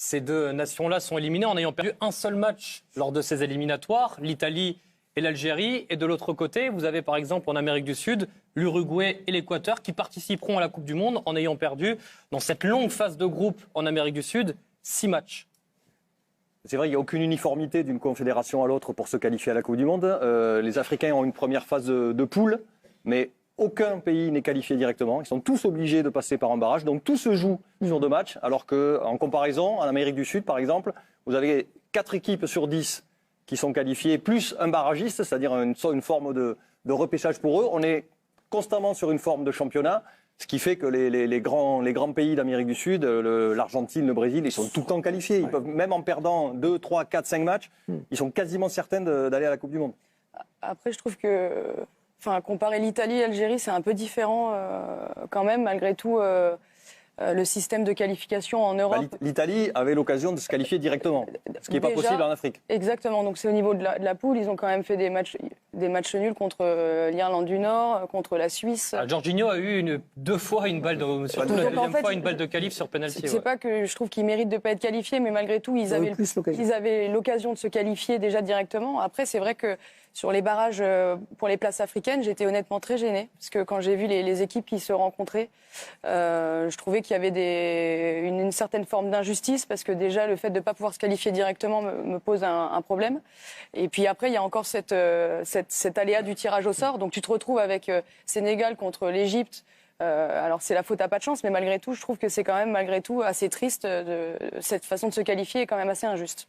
ces deux nations-là sont éliminées en ayant perdu un seul match lors de ces éliminatoires, l'Italie et l'Algérie. Et de l'autre côté, vous avez par exemple en Amérique du Sud, l'Uruguay et l'Équateur qui participeront à la Coupe du Monde en ayant perdu, dans cette longue phase de groupe en Amérique du Sud, 6 matchs. C'est vrai, il n'y a aucune uniformité d'une confédération à l'autre pour se qualifier à la Coupe du Monde. Les Africains ont une première phase de poule, mais aucun pays n'est qualifié directement. Ils sont tous obligés de passer par un barrage. Donc tout se joue sur 2 matchs, alors qu'en comparaison, en Amérique du Sud, par exemple, vous avez 4 équipes sur 10 qui sont qualifiées, plus un barragiste, c'est-à-dire une forme de repêchage pour eux. On est constamment sur une forme de championnat. Ce qui fait que les grands pays d'Amérique du Sud, l'Argentine, le Brésil, ils sont tout le temps qualifiés. Ils peuvent, même en perdant 2, 3, 4, 5 matchs, ils sont quasiment certains d'aller à la Coupe du Monde. Après, je trouve que comparer l'Italie et l'Algérie, c'est un peu différent quand même, malgré tout. Le système de qualification en Europe. L'Italie avait l'occasion de se qualifier directement, ce qui n'est pas possible en Afrique. Exactement, donc c'est au niveau de la poule. Ils ont quand même fait des matchs nuls contre l'Irlande du Nord, contre la Suisse. Jorginho a eu 2 fois une balle de, surtout la deuxième fois une balle de qualif sur penalty. C'est pas que je trouve qu'ils méritent de ne pas être qualifiés, mais malgré tout, ils avaient l'occasion de se qualifier déjà directement. Après, c'est vrai que sur les barrages pour les places africaines, j'étais honnêtement très gênée. Parce que quand j'ai vu les équipes qui se rencontraient, je trouvais qu'il y avait une certaine forme d'injustice. Parce que déjà, le fait de ne pas pouvoir se qualifier directement me pose un problème. Et puis après, il y a encore cet aléa du tirage au sort. Donc tu te retrouves avec Sénégal contre l'Égypte. Alors c'est la faute à pas de chance, mais malgré tout, je trouve que c'est quand même malgré tout assez triste. Cette façon de se qualifier est quand même assez injuste.